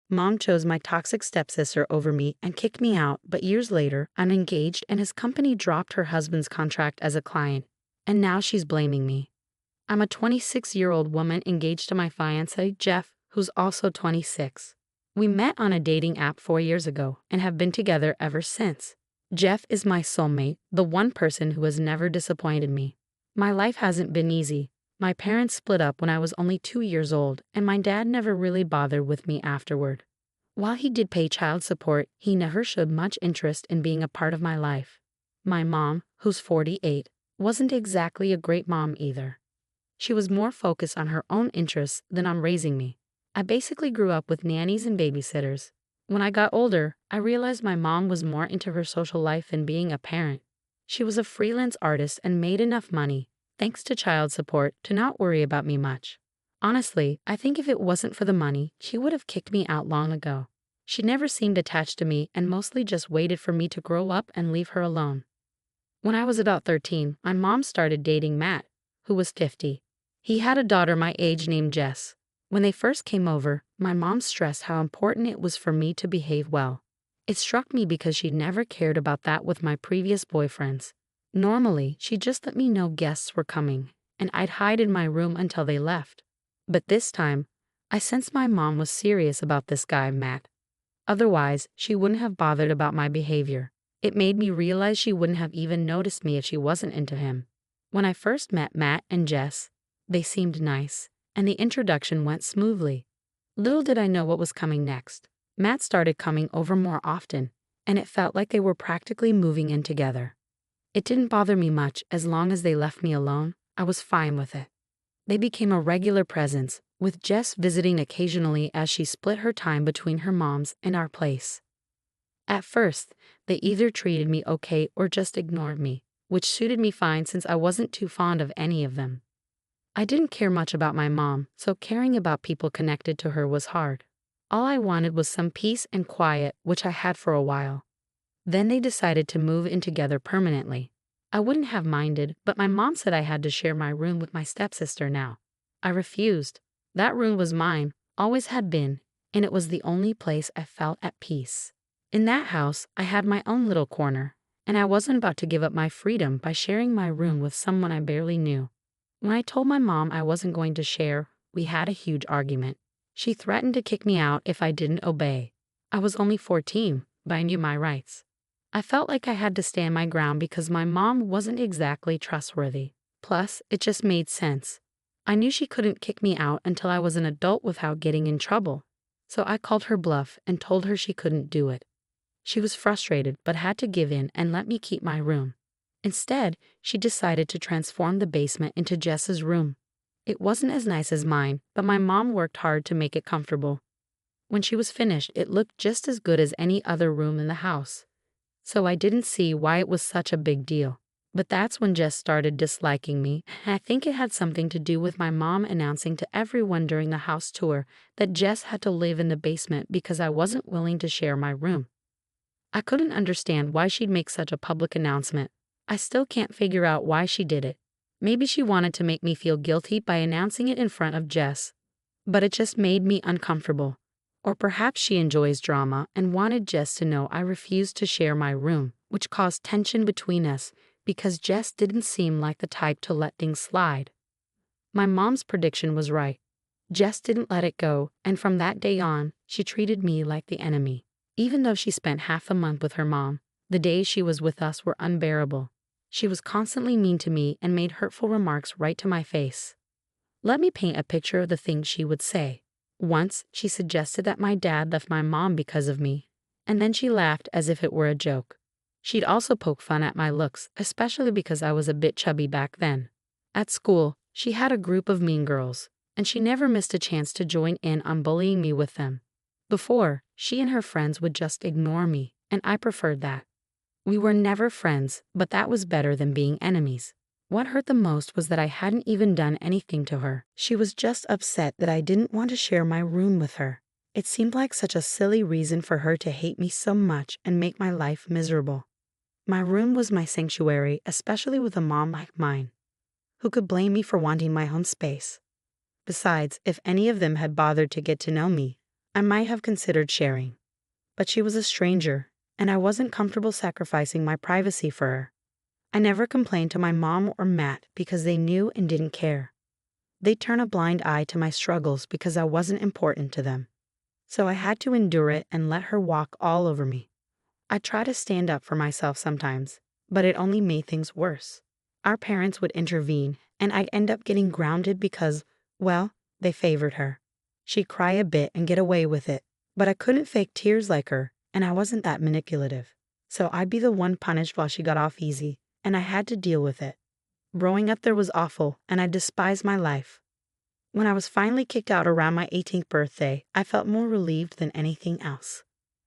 Mom chose my toxic stepsister over me and kicked me out, but years later, I'm engaged and his company dropped her husband's contract as a client. And now she's blaming me. I'm a 26-year-old woman engaged to my fiancé, Jeff, who's also 26. We met on a dating app 4 years ago and have been together ever since. Jeff is my soulmate, the one person who has never disappointed me. My life hasn't been easy. My parents split up when I was only 2 years old, and my dad never really bothered with me afterward. While he did pay child support, he never showed much interest in being a part of my life. My mom, who's 48, wasn't exactly a great mom either. She was more focused on her own interests than on raising me. I basically grew up with nannies and babysitters. When I got older, I realized my mom was more into her social life than being a parent. She was a freelance artist and made enough money, thanks to child support, to not worry about me much. Honestly, I think if it wasn't for the money, she would have kicked me out long ago. She never seemed attached to me and mostly just waited for me to grow up and leave her alone. When I was about 13, my mom started dating Matt, who was 50. He had a daughter my age named Jess. When they first came over, my mom stressed how important it was for me to behave well. It struck me because she'd never cared about that with my previous boyfriends. Normally, she'd just let me know guests were coming, and I'd hide in my room until they left. But this time, I sensed my mom was serious about this guy, Matt. Otherwise, she wouldn't have bothered about my behavior. It made me realize she wouldn't have even noticed me if she wasn't into him. When I first met Matt and Jess, they seemed nice, and the introduction went smoothly. Little did I know what was coming next. Matt started coming over more often, and it felt like they were practically moving in together. It didn't bother me much as long as they left me alone. I was fine with it. They became a regular presence, with Jess visiting occasionally as she split her time between her mom's and our place. At first, they either treated me okay or just ignored me, which suited me fine since I wasn't too fond of any of them. I didn't care much about my mom, so caring about people connected to her was hard. All I wanted was some peace and quiet, which I had for a while. Then they decided to move in together permanently. I wouldn't have minded, but my mom said I had to share my room with my stepsister now. I refused. That room was mine, always had been, and it was the only place I felt at peace. In that house, I had my own little corner, and I wasn't about to give up my freedom by sharing my room with someone I barely knew. When I told my mom I wasn't going to share, we had a huge argument. She threatened to kick me out if I didn't obey. I was only 14, but I knew my rights. I felt like I had to stand my ground because my mom wasn't exactly trustworthy. Plus, it just made sense. I knew she couldn't kick me out until I was an adult without getting in trouble. So I called her bluff and told her she couldn't do it. She was frustrated but had to give in and let me keep my room. Instead, she decided to transform the basement into Jess's room. It wasn't as nice as mine, but my mom worked hard to make it comfortable. When she was finished, it looked just as good as any other room in the house. So I didn't see why it was such a big deal. But that's when Jess started disliking me, and I think it had something to do with my mom announcing to everyone during the house tour that Jess had to live in the basement because I wasn't willing to share my room. I couldn't understand why she'd make such a public announcement. I still can't figure out why she did it. Maybe she wanted to make me feel guilty by announcing it in front of Jess. But it just made me uncomfortable. Or perhaps she enjoys drama and wanted Jess to know I refused to share my room, which caused tension between us because Jess didn't seem like the type to let things slide. My mom's prediction was right. Jess didn't let it go, and from that day on, she treated me like the enemy. Even though she spent half the month with her mom, the days she was with us were unbearable. She was constantly mean to me and made hurtful remarks right to my face. Let me paint a picture of the things she would say. Once, she suggested that my dad left my mom because of me, and then she laughed as if it were a joke. She'd also poke fun at my looks, especially because I was a bit chubby back then. At school, she had a group of mean girls, and she never missed a chance to join in on bullying me with them. Before, she and her friends would just ignore me, and I preferred that. We were never friends, but that was better than being enemies. What hurt the most was that I hadn't even done anything to her. She was just upset that I didn't want to share my room with her. It seemed like such a silly reason for her to hate me so much and make my life miserable. My room was my sanctuary, especially with a mom like mine. Who could blame me for wanting my own space? Besides, if any of them had bothered to get to know me, I might have considered sharing, but she was a stranger, and I wasn't comfortable sacrificing my privacy for her. I never complained to my mom or Matt because they knew and didn't care. They turned a blind eye to my struggles because I wasn't important to them. So I had to endure it and let her walk all over me. I try to stand up for myself sometimes, but it only made things worse. Our parents would intervene, and I'd end up getting grounded because, well, they favored her. She'd cry a bit and get away with it, but I couldn't fake tears like her, and I wasn't that manipulative. So I'd be the one punished while she got off easy, and I had to deal with it. Growing up there was awful, and I despised my life. When I was finally kicked out around my 18th birthday, I felt more relieved than anything else.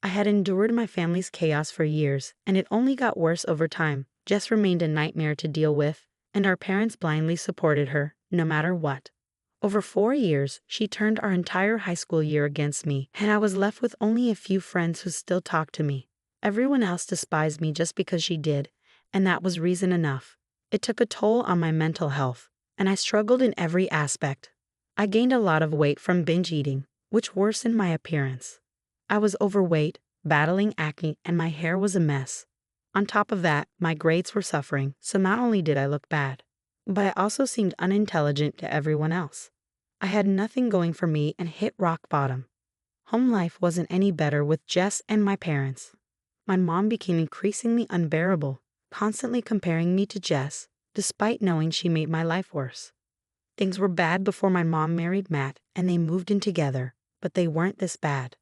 I had endured my family's chaos for years, and it only got worse over time. Jess remained a nightmare to deal with, and our parents blindly supported her, no matter what. Over 4 years, she turned our entire high school year against me, and I was left with only a few friends who still talked to me. Everyone else despised me just because she did, and that was reason enough. It took a toll on my mental health, and I struggled in every aspect. I gained a lot of weight from binge eating, which worsened my appearance. I was overweight, battling acne, and my hair was a mess. On top of that, my grades were suffering, so not only did I look bad, but I also seemed unintelligent to everyone else. I had nothing going for me and hit rock bottom. Home life wasn't any better with Jess and my parents. My mom became increasingly unbearable, constantly comparing me to Jess, despite knowing she made my life worse. Things were bad before my mom married Matt and they moved in together, but they weren't this bad.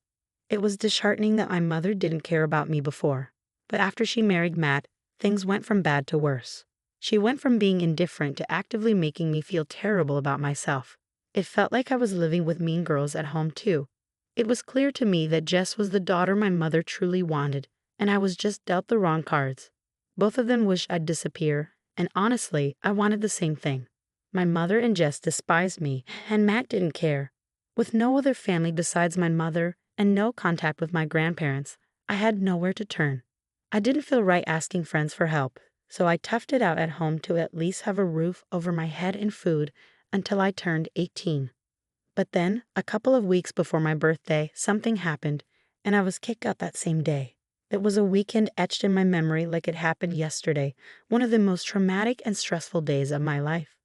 It was disheartening that my mother didn't care about me before, but after she married Matt, things went from bad to worse. She went from being indifferent to actively making me feel terrible about myself. It felt like I was living with mean girls at home too. It was clear to me that Jess was the daughter my mother truly wanted, and I was just dealt the wrong cards. Both of them wished I'd disappear, and honestly, I wanted the same thing. My mother and Jess despised me, and Matt didn't care. With no other family besides my mother and no contact with my grandparents, I had nowhere to turn. I didn't feel right asking friends for help, so I toughed it out at home to at least have a roof over my head and food until I turned 18. But then, a couple of weeks before my birthday, something happened, and I was kicked out that same day. It was a weekend etched in my memory like it happened yesterday, one of the most traumatic and stressful days of my life.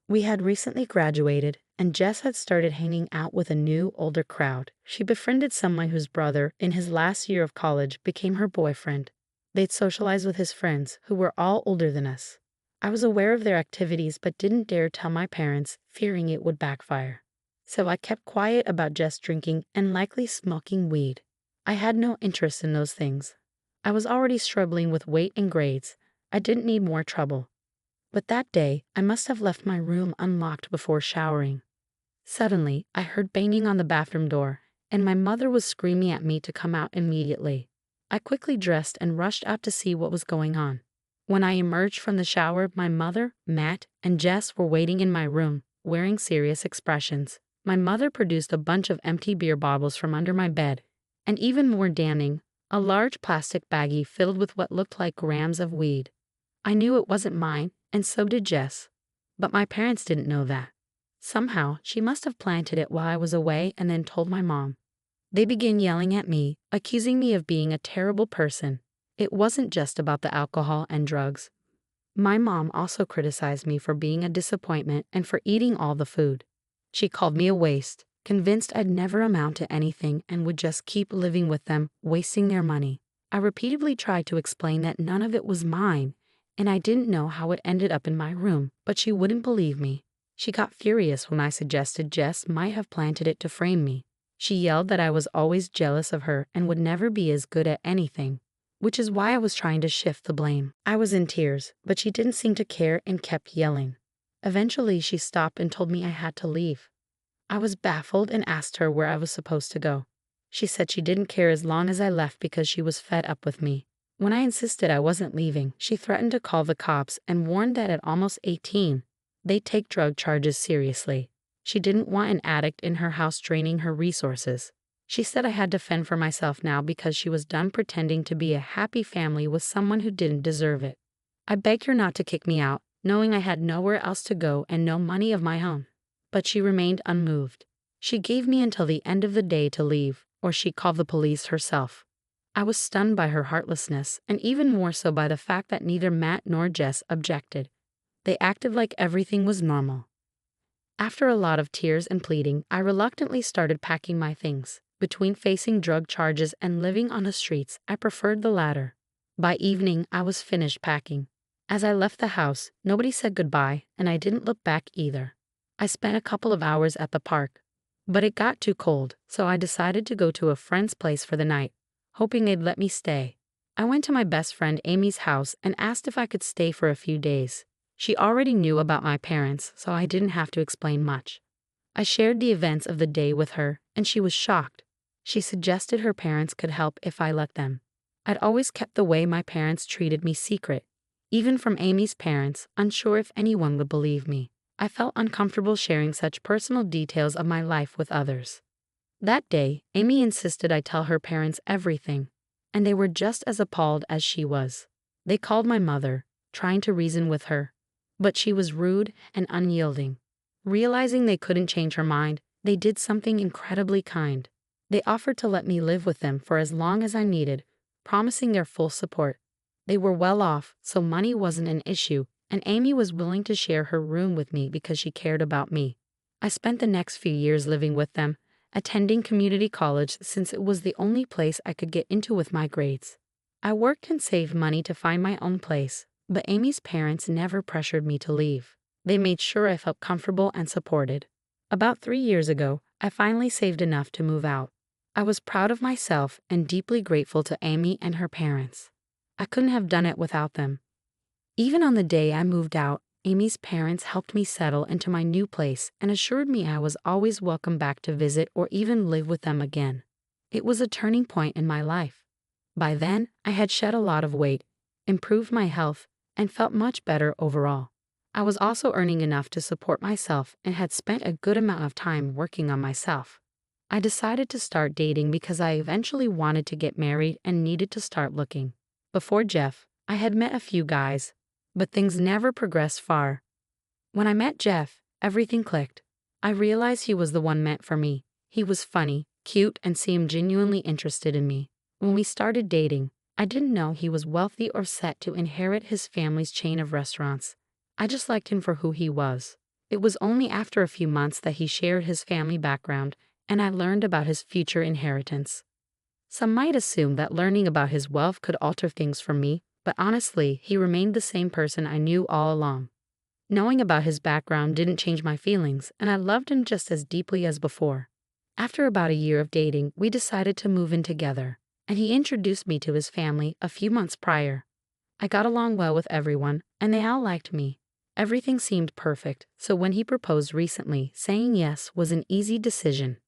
We had recently graduated, and Jess had started hanging out with a new, older crowd. She befriended someone whose brother, in his last year of college, became her boyfriend. They'd socialize with his friends, who were all older than us. I was aware of their activities but didn't dare tell my parents, fearing it would backfire. So I kept quiet about Jess drinking and likely smoking weed. I had no interest in those things. I was already struggling with weight and grades. I didn't need more trouble. But that day, I must have left my room unlocked before showering. Suddenly, I heard banging on the bathroom door, and my mother was screaming at me to come out immediately. I quickly dressed and rushed out to see what was going on. When I emerged from the shower, my mother, Matt, and Jess were waiting in my room, wearing serious expressions. My mother produced a bunch of empty beer bottles from under my bed, and even more damning, a large plastic baggie filled with what looked like grams of weed. I knew it wasn't mine, and so did Jess. But my parents didn't know that. Somehow, she must have planted it while I was away and then told my mom. They began yelling at me, accusing me of being a terrible person. It wasn't just about the alcohol and drugs. My mom also criticized me for being a disappointment and for eating all the food. She called me a waste, convinced I'd never amount to anything and would just keep living with them, wasting their money. I repeatedly tried to explain that none of it was mine, and I didn't know how it ended up in my room, but she wouldn't believe me. She got furious when I suggested Jess might have planted it to frame me. She yelled that I was always jealous of her and would never be as good at anything, which is why I was trying to shift the blame. I was in tears, but she didn't seem to care and kept yelling. Eventually, she stopped and told me I had to leave. I was baffled and asked her where I was supposed to go. She said she didn't care as long as I left because she was fed up with me. When I insisted I wasn't leaving, she threatened to call the cops and warned that at almost 18, they'd take drug charges seriously. She didn't want an addict in her house draining her resources. She said I had to fend for myself now because she was done pretending to be a happy family with someone who didn't deserve it. I begged her not to kick me out, knowing I had nowhere else to go and no money of my own. But she remained unmoved. She gave me until the end of the day to leave, or she'd call the police herself. I was stunned by her heartlessness, and even more so by the fact that neither Matt nor Jess objected. They acted like everything was normal. After a lot of tears and pleading, I reluctantly started packing my things. Between facing drug charges and living on the streets, I preferred the latter. By evening, I was finished packing. As I left the house, nobody said goodbye, and I didn't look back either. I spent a couple of hours at the park, but it got too cold, so I decided to go to a friend's place for the night, hoping they'd let me stay. I went to my best friend Amy's house and asked if I could stay for a few days. She already knew about my parents, so I didn't have to explain much. I shared the events of the day with her, and she was shocked. She suggested her parents could help if I let them. I'd always kept the way my parents treated me secret. Even from Amy's parents, unsure if anyone would believe me. I felt uncomfortable sharing such personal details of my life with others. That day, Amy insisted I tell her parents everything, and they were just as appalled as she was. They called my mother, trying to reason with her, but she was rude and unyielding. Realizing they couldn't change her mind, they did something incredibly kind. They offered to let me live with them for as long as I needed, promising their full support. They were well off, so money wasn't an issue, and Amy was willing to share her room with me because she cared about me. I spent the next few years living with them, attending community college since it was the only place I could get into with my grades. I worked and saved money to find my own place, but Amy's parents never pressured me to leave. They made sure I felt comfortable and supported. About 3 years ago, I finally saved enough to move out. I was proud of myself and deeply grateful to Amy and her parents. I couldn't have done it without them. Even on the day I moved out, Amy's parents helped me settle into my new place and assured me I was always welcome back to visit or even live with them again. It was a turning point in my life. By then, I had shed a lot of weight, improved my health, and felt much better overall. I was also earning enough to support myself and had spent a good amount of time working on myself. I decided to start dating because I eventually wanted to get married and needed to start looking. Before Jeff, I had met a few guys, but things never progressed far. When I met Jeff, everything clicked. I realized he was the one meant for me. He was funny, cute, and seemed genuinely interested in me. When we started dating, I didn't know he was wealthy or set to inherit his family's chain of restaurants. I just liked him for who he was. It was only after a few months that he shared his family background, and I learned about his future inheritance. Some might assume that learning about his wealth could alter things for me, but honestly, he remained the same person I knew all along. Knowing about his background didn't change my feelings, and I loved him just as deeply as before. After about a year of dating, we decided to move in together, and he introduced me to his family a few months prior. I got along well with everyone, and they all liked me. Everything seemed perfect, so when he proposed recently, saying yes was an easy decision.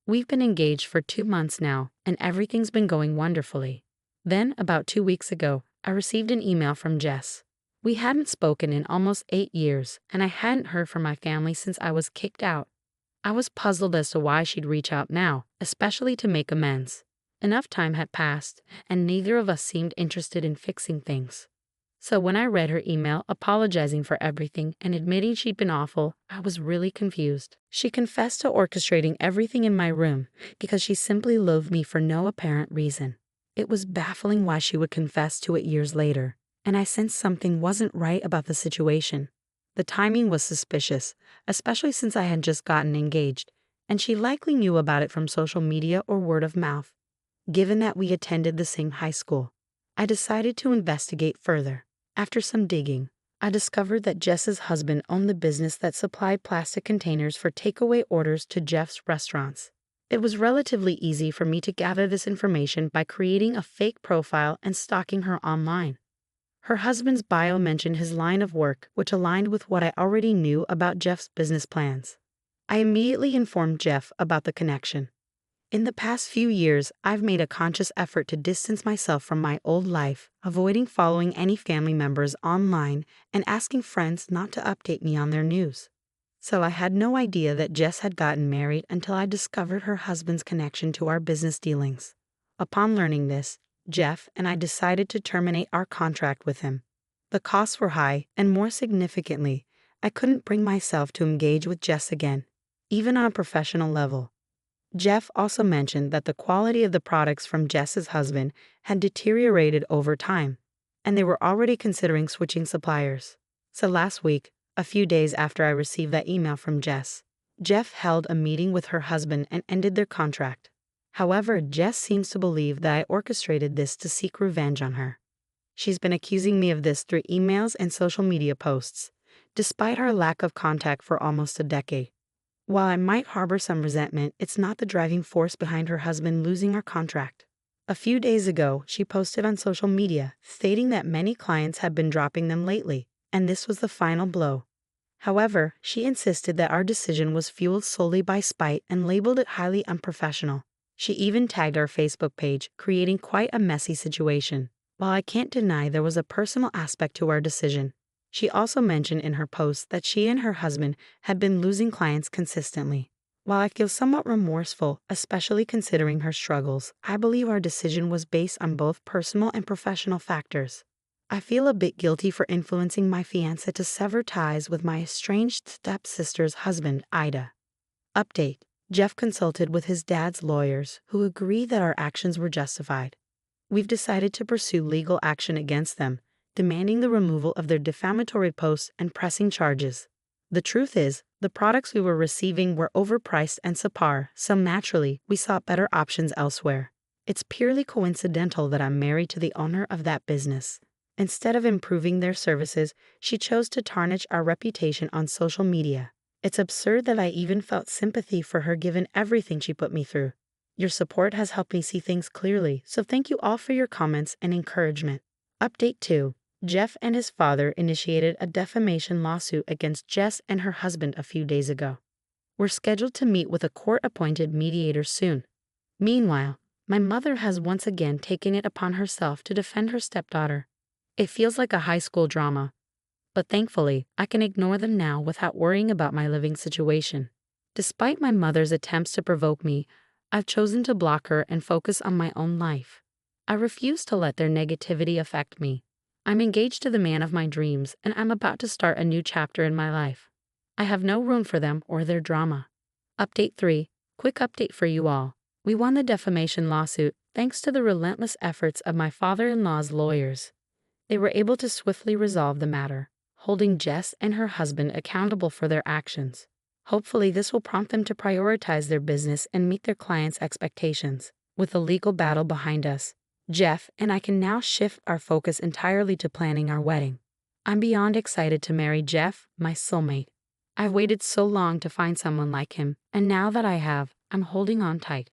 We've been engaged for 2 months now, and everything's been going wonderfully. Then, about 2 weeks ago, I received an email from Jess. We hadn't spoken in almost 8 years, and I hadn't heard from my family since I was kicked out. I was puzzled as to why she'd reach out now, especially to make amends. Enough time had passed, and neither of us seemed interested in fixing things. So when I read her email apologizing for everything and admitting she'd been awful, I was really confused. She confessed to orchestrating everything in my room because she simply loathed me for no apparent reason. It was baffling why she would confess to it years later, and I sensed something wasn't right about the situation. The timing was suspicious, especially since I had just gotten engaged, and she likely knew about it from social media or word of mouth. Given that we attended the same high school, I decided to investigate further. After some digging, I discovered that Jess's husband owned the business that supplied plastic containers for takeaway orders to Jeff's restaurants. It was relatively easy for me to gather this information by creating a fake profile and stalking her online. Her husband's bio mentioned his line of work, which aligned with what I already knew about Jeff's business plans. I immediately informed Jeff about the connection. In the past few years, I've made a conscious effort to distance myself from my old life, avoiding following any family members online and asking friends not to update me on their news. So I had no idea that Jess had gotten married until I discovered her husband's connection to our business dealings. Upon learning this, Jeff and I decided to terminate our contract with him. The costs were high, and more significantly, I couldn't bring myself to engage with Jess again. even on a professional level. Jeff also mentioned that the quality of the products from Jess's husband had deteriorated over time, and they were already considering switching suppliers. So last week, a few days after I received that email from Jess, Jeff held a meeting with her husband and ended their contract. However, Jess seems to believe that I orchestrated this to seek revenge on her. She's been accusing me of this through emails and social media posts, despite our lack of contact for almost a decade. While I might harbor some resentment, it's not the driving force behind her husband losing our contract. A few days ago, she posted on social media stating that many clients had been dropping them lately, and this was the final blow. However, she insisted that our decision was fueled solely by spite and labeled it highly unprofessional. She even tagged our Facebook page, creating quite a messy situation. While I can't deny there was a personal aspect to our decision, she also mentioned in her post that she and her husband had been losing clients consistently. While I feel somewhat remorseful, especially considering her struggles, I believe our decision was based on both personal and professional factors. I feel a bit guilty for influencing my fiancé to sever ties with my estranged stepsister's husband, Ida. Update: Jeff consulted with his dad's lawyers, who agree that our actions were justified. We've decided to pursue legal action against them, demanding the removal of their defamatory posts and pressing charges. The truth is, the products we were receiving were overpriced and subpar, so naturally, we sought better options elsewhere. It's purely coincidental that I'm married to the owner of that business. Instead of improving their services, she chose to tarnish our reputation on social media. It's absurd that I even felt sympathy for her given everything she put me through. Your support has helped me see things clearly, so thank you all for your comments and encouragement. Update 2. Jeff and his father initiated a defamation lawsuit against Jess and her husband a few days ago. We're scheduled to meet with a court-appointed mediator soon. Meanwhile, my mother has once again taken it upon herself to defend her stepdaughter. It feels like a high school drama, but thankfully, I can ignore them now without worrying about my living situation. Despite my mother's attempts to provoke me, I've chosen to block her and focus on my own life. I refuse to let their negativity affect me. I'm engaged to the man of my dreams, and I'm about to start a new chapter in my life. I have no room for them or their drama. Update 3. Quick update for you all. We won the defamation lawsuit thanks to the relentless efforts of my father-in-law's lawyers. They were able to swiftly resolve the matter, holding Jess and her husband accountable for their actions. Hopefully, this will prompt them to prioritize their business and meet their clients' expectations. With the legal battle behind us, Jeff and I can now shift our focus entirely to planning our wedding. I'm beyond excited to marry Jeff, my soulmate. I've waited so long to find someone like him, and now that I have, I'm holding on tight.